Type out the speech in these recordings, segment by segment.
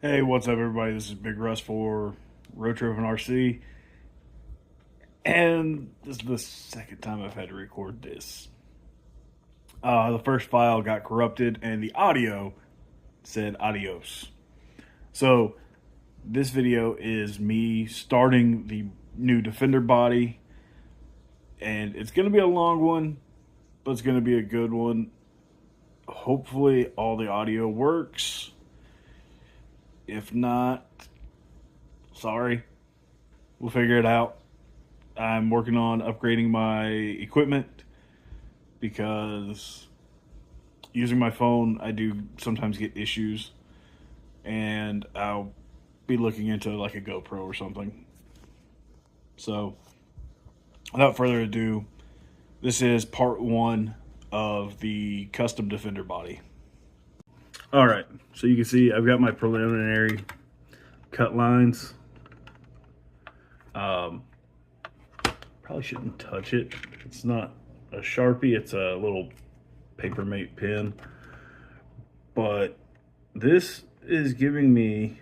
Hey, what's up, everybody? This is Big Russ for Road Trip and RC, and this is the second time I've had to record this. The first file got corrupted, and the audio said adios. So, this video is me starting the new Defender body, and it's going to be a long one, but it's going to be a good one. Hopefully, all the audio works. If not, sorry. We'll figure it out. I'm working on upgrading my equipment because using my phone, I do sometimes get issues, and I'll be looking into like a GoPro or something. So, without further ado, this is part one of the custom Defender body. All right, so you can see I've got my preliminary cut lines. Probably shouldn't touch it. It's not a Sharpie, it's a little Papermate pen. But this is giving me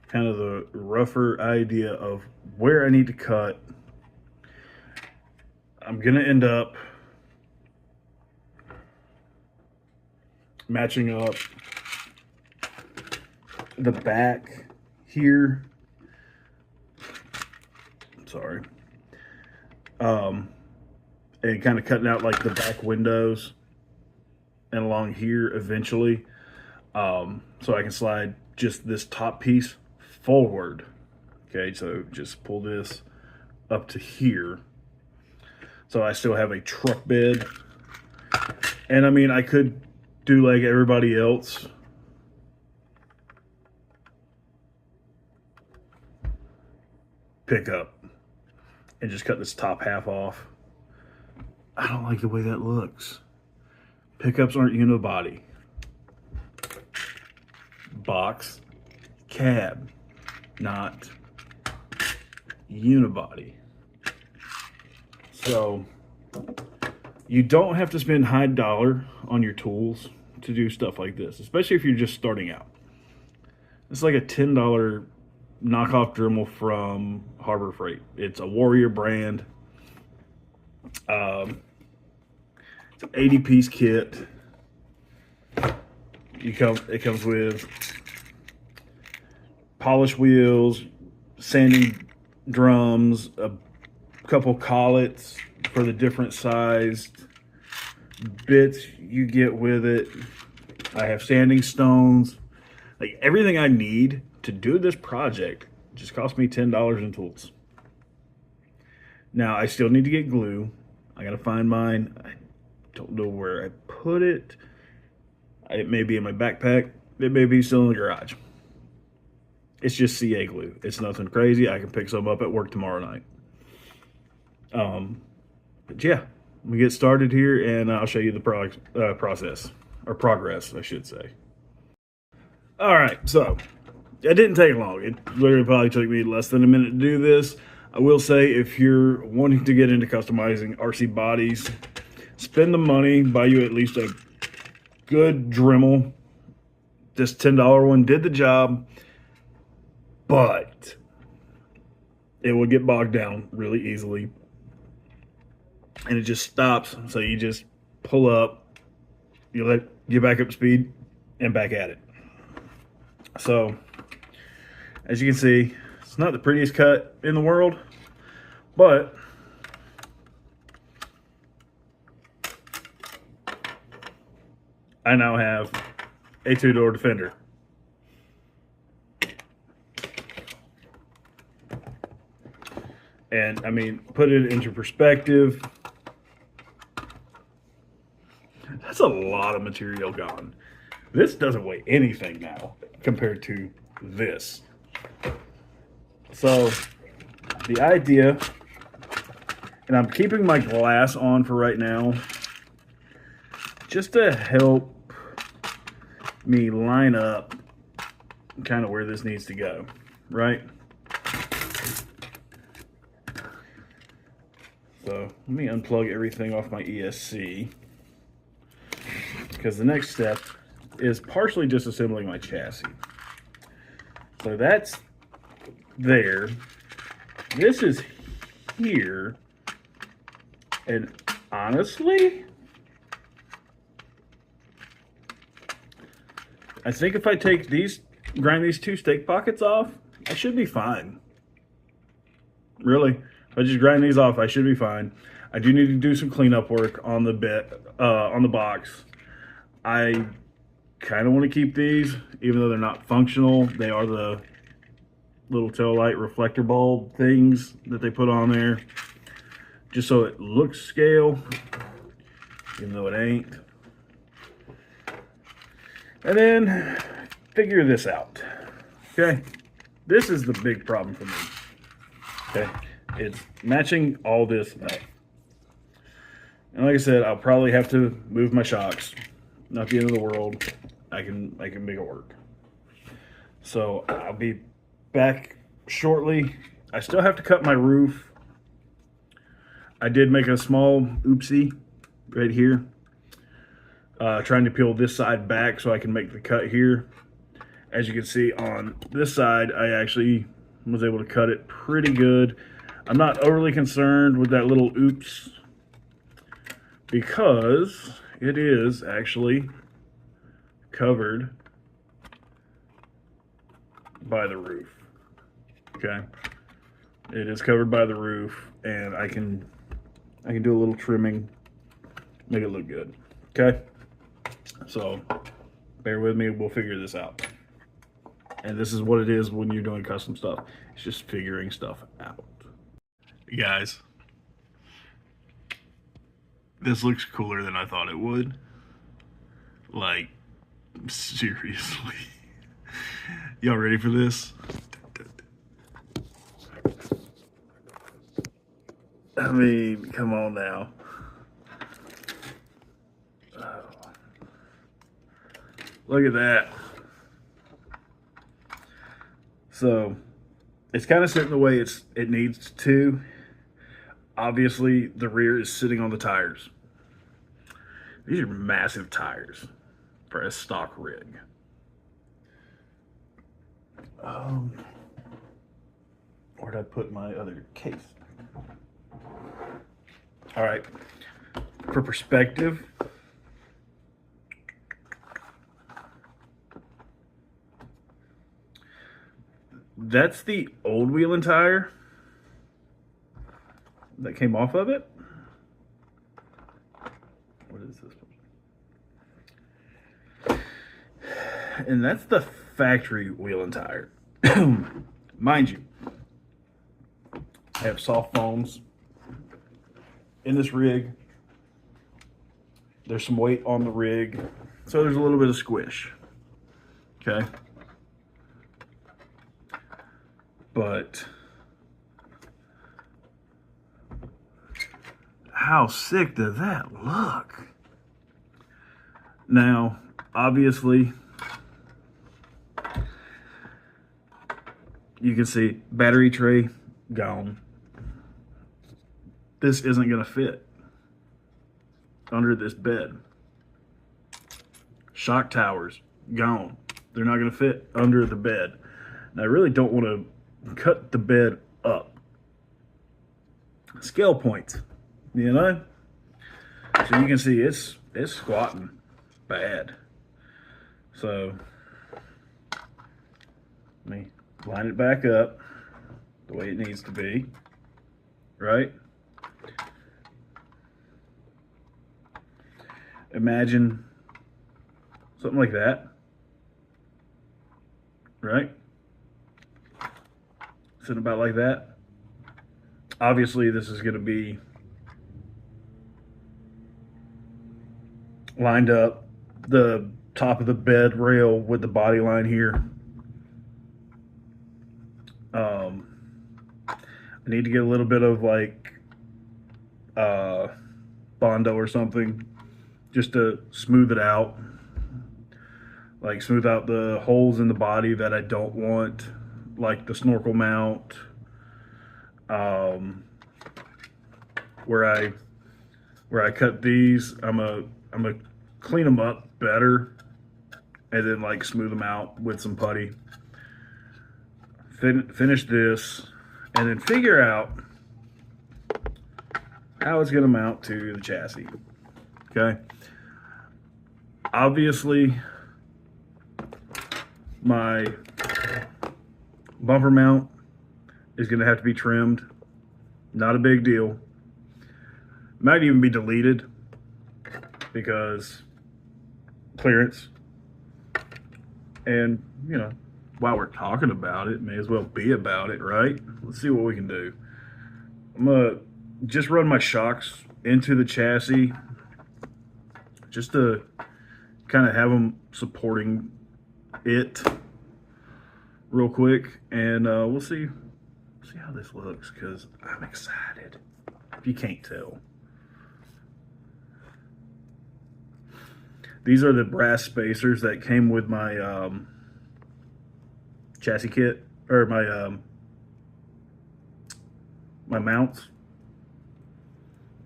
kind of the rougher idea of where I need to cut. I'm gonna end up matching up the back here. Sorry. And kind of cutting out like the back windows and along here eventually. So I can slide just this top piece forward. Okay, so just pull this up to here. So I still have a truck bed. And I mean, I could do like everybody else. Pick up and just cut this top half off. I don't like the way that looks. Pickups aren't unibody. Box, cab, not unibody. So you don't have to spend high dollar on your tools to do stuff like this, especially if you're just starting out. It's like a $10 knockoff Dremel from Harbor Freight. It's a Warrior brand. It's an 80-piece kit. It comes with polish wheels, sanding drums, a couple collets for the different sized bits you get with it. I have sanding stones. Like everything I need to do this project just cost me $10 in tools. Now I still need to get glue. I gotta find mine. I don't know where I put it. It may be in my backpack. It may be still in the garage. It's just CA glue. It's nothing crazy. I can pick some up at work tomorrow night. But yeah, we get started here, and I'll show you the process, or progress, I should say. All right, so it didn't take long. It literally probably took me less than a minute to do this. I will say, if you're wanting to get into customizing RC bodies, spend the money, buy you at least a good Dremel. This $10 one did the job, but it will get bogged down really easily. And it just stops, so you just pull up, you get back up to speed, and back at it. So, as you can see, it's not the prettiest cut in the world, but I now have a two-door Defender. And I mean, put it into perspective. That's a lot of material gone. This doesn't weigh anything now compared to this. So the idea, and I'm keeping my glass on for right now, just to help me line up kind of where this needs to go, right? So let me unplug everything off my ESC, because the next step is partially disassembling my chassis. So that's there. This is here. And honestly, I think if I take these, grind these two stake pockets off, I should be fine. Really, if I just grind these off, I should be fine. I do need to do some cleanup work on the on the box. I kind of want to keep these, even though they're not functional. They are the little tail light reflector bulb things that they put on there, just so it looks scale, even though it ain't. And then figure this out. Okay, this is the big problem for me. Okay, it's matching all this up. And like I said, I'll probably have to move my shocks. Not the end of the world. I can make it work. So I'll be back shortly. I still have to cut my roof. I did make a small oopsie right here. Trying to peel this side back so I can make the cut here. As you can see on this side, I actually was able to cut it pretty good. I'm not overly concerned with that little oops because it is actually covered by the roof. Okay, it is covered by the roof, and I can do a little trimming, make it look good. Okay, so bear with me, we'll figure this out. And this is what it is when you're doing custom stuff. It's just figuring stuff out. Guys, this looks cooler than I thought it would. Like, seriously. Y'all ready for this? I mean, come on now. Oh. Look at that. So it's kind of sitting the way it needs to. Obviously, the rear is sitting on the tires. These are massive tires for a stock rig. Where'd I put my other case? All right, for perspective, that's the old wheel and tire that came off of it. What is this one? And that's the factory wheel and tire. Mind you, I have soft foams in this rig. There's some weight on the rig, so there's a little bit of squish. Okay. But how sick does that look? Now, obviously, you can see battery tray gone. This isn't going to fit under this bed. Shock towers gone. They're not going to fit under the bed. And I really don't want to cut the bed up. Scale points, you know? So you can see it's squatting bad. So let me line it back up the way it needs to be, right? Imagine something like that, right? Sitting about like that. Obviously, this is going to be lined up, the top of the bed rail with the body line here. I need to get a little bit of like Bondo or something just to smooth it out. Like smooth out the holes in the body that I don't want, like the snorkel mount, where I cut these. I'm gonna clean them up better and then like smooth them out with some putty. Finish this, and then figure out how it's going to mount to the chassis. Okay. Obviously, my bumper mount is going to have to be trimmed. Not a big deal. Might even be deleted because clearance. And, you know, while we're talking about it, may as well be about it, right? Let's see what we can do. I'm going to just run my shocks into the chassis just to kind of have them supporting it real quick, and we'll see how this looks, because I'm excited, if you can't tell. These are the brass spacers that came with my chassis kit, or my my mounts.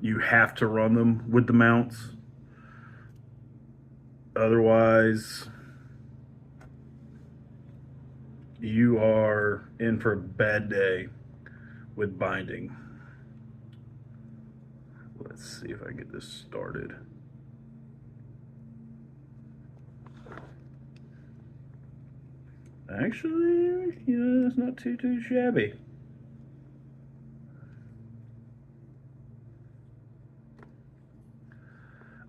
You have to run them with the mounts, otherwise you are in for a bad day with binding. Let's see if I can get this started. Actually, yeah, that's not too shabby.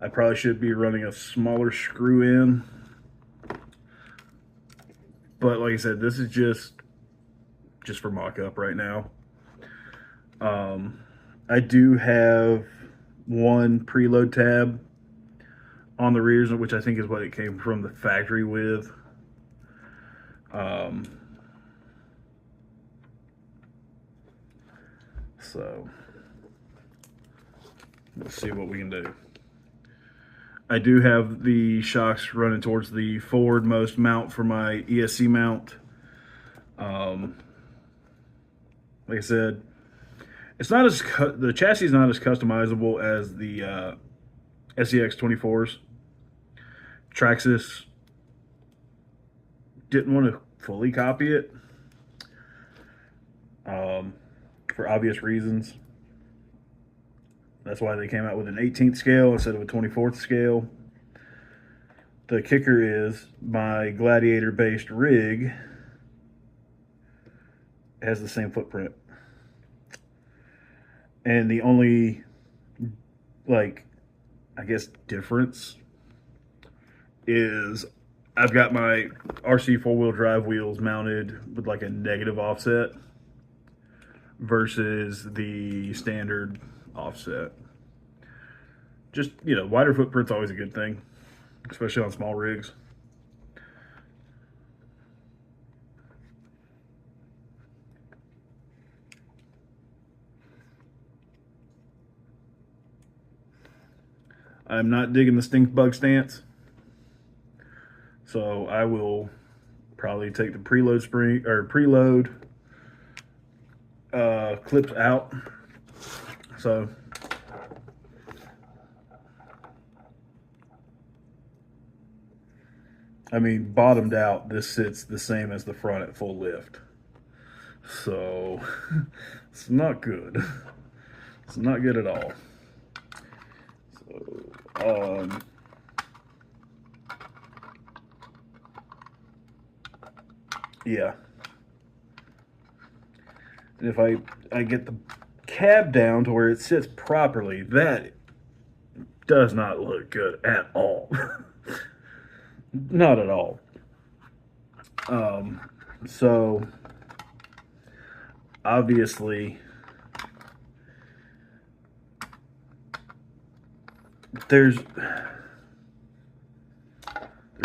I probably should be running a smaller screw in, but like I said, this is just for mock-up right now. I do have one preload tab on the rears, which I think is what it came from the factory with. So let's see what we can do. I do have the shocks running towards the forward-most mount for my ESC mount. Like I said, it's not as the chassis is not as customizable as the SEX24s. Traxxas didn't want to fully copy it for obvious reasons. That's why they came out with an 18th scale instead of a 24th scale. The kicker is my Gladiator-based rig has the same footprint. And the only, like, I guess difference is I've got my RC four-wheel drive wheels mounted with like a negative offset versus the standard offset. Just, you know, wider footprint's always a good thing, especially on small rigs. I'm not digging the stink bug stance, so I will probably take the preload spring or preload clips out. So I mean, bottomed out, this sits the same as the front at full lift. So it's not good. It's not good at all. So yeah. And if I get the cab down to where it sits properly, that does not look good at all. Not at all. So obviously there's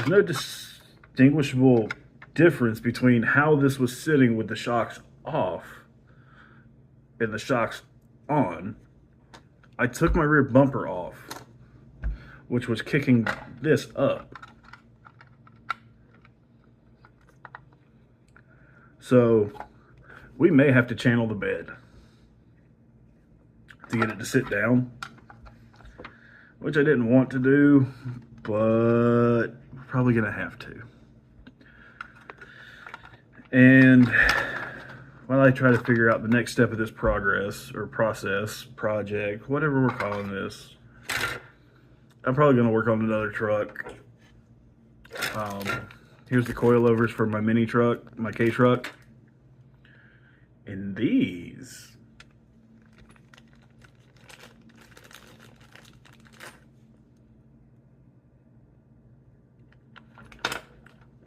no distinguishable difference between how this was sitting with the shocks off and the shocks on. I took my rear bumper off, which was kicking this up. So we may have to channel the bed to get it to sit down, which I didn't want to do, but probably gonna have to. And while I try to figure out the next step of this progress or process, project, whatever we're calling this, I'm probably gonna work on another truck. Here's the coilovers for my mini truck, my K truck. And these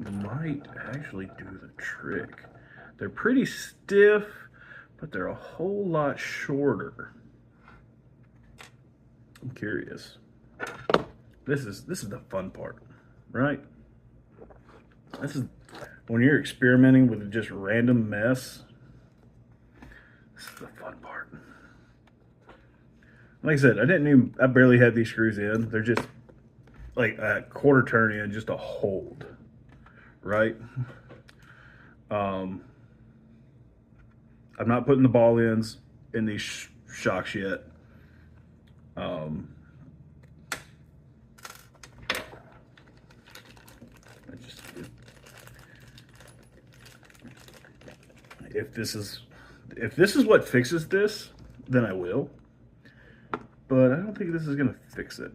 might actually do the trick. They're pretty stiff, but they're a whole lot shorter. I'm curious. This is the fun part, right? This is when you're experimenting with just random mess. This is the fun part. Like I said, I barely had these screws in. They're just like a quarter turn in, just a hold, right? I'm not putting the ball ends in these shocks yet. If this is what fixes this, then I will. But I don't think this is gonna fix it.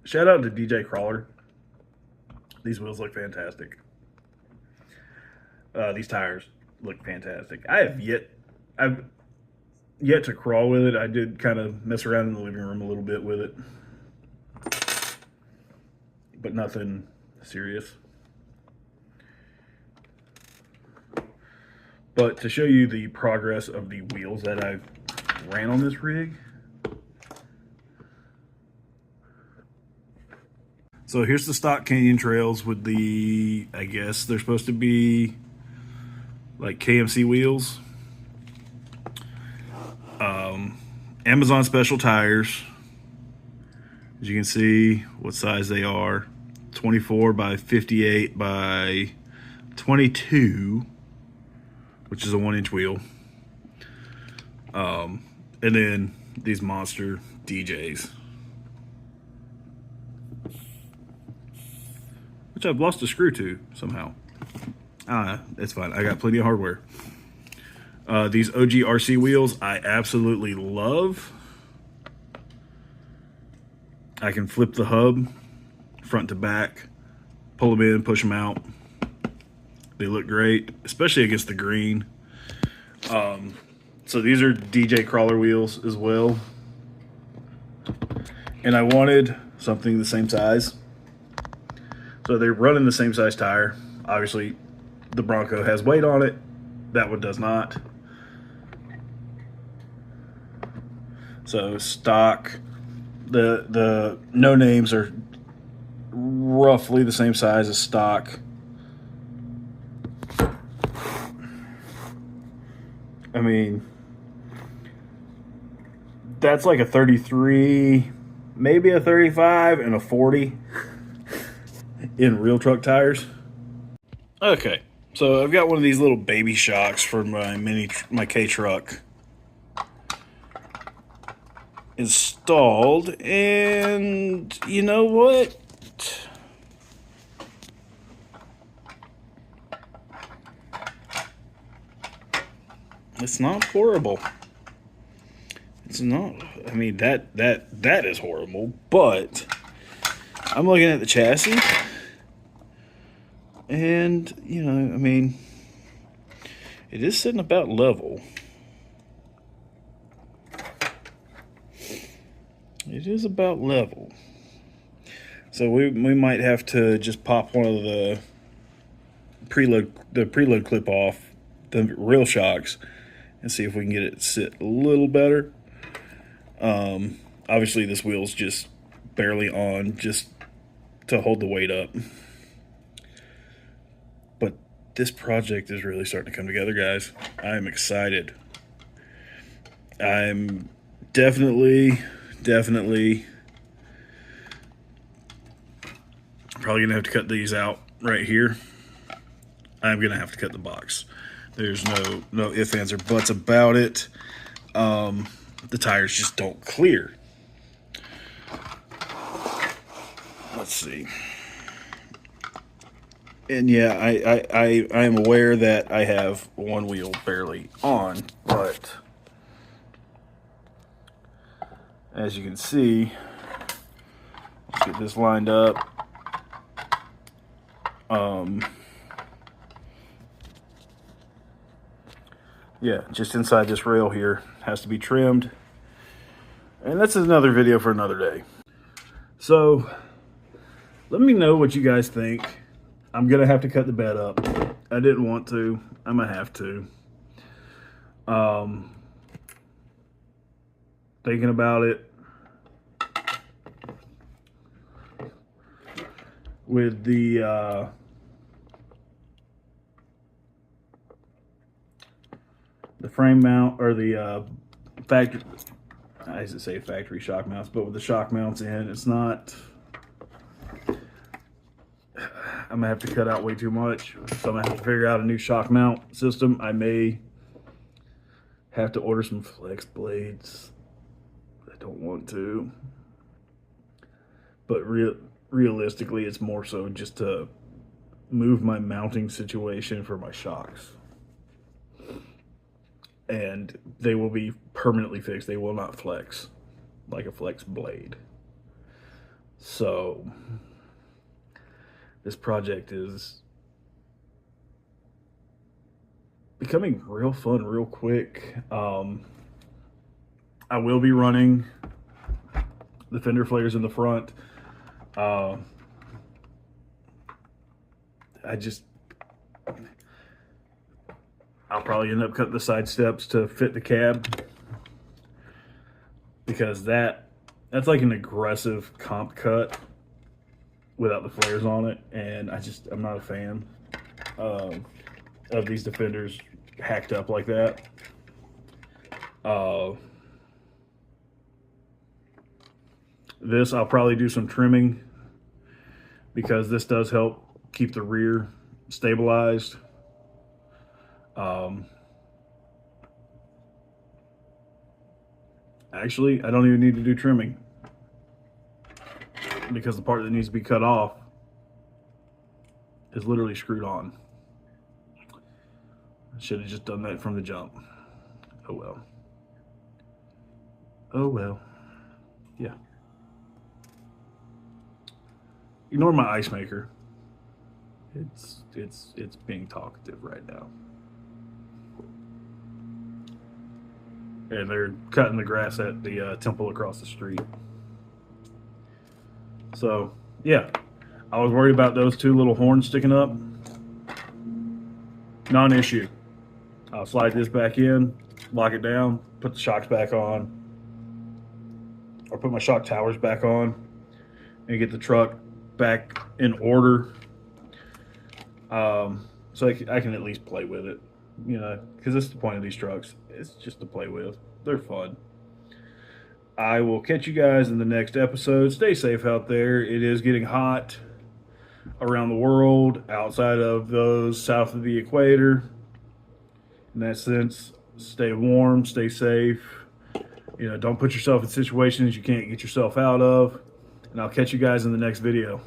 Shout out to DJ Crawler. These wheels look fantastic. These tires look fantastic. I've yet to crawl with it. I did kind of mess around in the living room a little bit with it, but nothing serious. But to show you the progress of the wheels that I've ran on this rig. So here's the stock Canyon Trails with the, I guess they're supposed to be like KMC wheels. Amazon special tires. As you can see what size they are. 24 by 58 by 22, which is a 1-inch wheel. And then these monster DJs, which I've lost a screw to somehow. It's fine. I got plenty of hardware. These OG RC wheels, I absolutely love. I can flip the hub front to back, pull them in, push them out. They look great, especially against the green. So these are DJ Crawler wheels as well. And I wanted something the same size. So they're running the same size tire. Obviously, the Bronco has weight on it. That one does not. So stock, the no names are roughly the same size as stock. I mean, that's like a 33, maybe a 35 and a 40 in real truck tires. Okay, so I've got one of these little baby shocks for my K truck installed, and you know what? It's not horrible. It's not. I mean, that is horrible, but I'm looking at the chassis, and you know, I mean, it is sitting about level. It is about level. So we might have to just pop one of the preload clip off the real shocks and see if we can get it to sit a little better. Obviously this wheel's just barely on, just to hold the weight up. But this project is really starting to come together, guys. I'm excited. I'm definitely probably gonna have to cut these out right here. I'm gonna have to cut the box. There's no ifs, ands, or buts about it. The tires just don't clear. let's see. And yeah, I am aware that I have one wheel barely on, but as you can see, let's get this lined up. Yeah, just inside this rail here has to be trimmed. And that's another video for another day. So, let me know what you guys think. I'm going to have to cut the bed up. I didn't want to. I'm going to have to. Thinking about it. With the frame mount, or the factory, I used to say factory shock mounts, but with the shock mounts in, it's not, I'm gonna have to cut out way too much, so I'm gonna have to figure out a new shock mount system. I may have to order some flex blades. I don't want to, but realistically, it's more so just to move my mounting situation for my shocks. And they will be permanently fixed. They will not flex like a flex blade. So this project is becoming real fun real quick. I will be running the fender flares in the front. I'll probably end up cutting the side steps to fit the cab, because that's like an aggressive comp cut without the flares on it, and I'm not a fan of these Defenders hacked up like that. This I'll probably do some trimming, because this does help keep the rear stabilized. Actually, I don't even need to do trimming, because the part that needs to be cut off is literally screwed on. I should have just done that from the jump. Oh well. Oh well. Yeah. Ignore my ice maker. It's being talkative right now. And they're cutting the grass at the temple across the street. So, yeah. I was worried about those two little horns sticking up. Non-issue. I'll slide this back in, lock it down, put the shocks back on, or put my shock towers back on, and get the truck back in order. So I can at least play with it, you know, because that's the point of these trucks. It's just to play with. They're fun. I will catch you guys in the next episode. Stay safe out there. It is getting hot around the world, outside of those south of the equator. In that sense, stay warm, stay safe. You know, don't put yourself in situations you can't get yourself out of. And I'll catch you guys in the next video.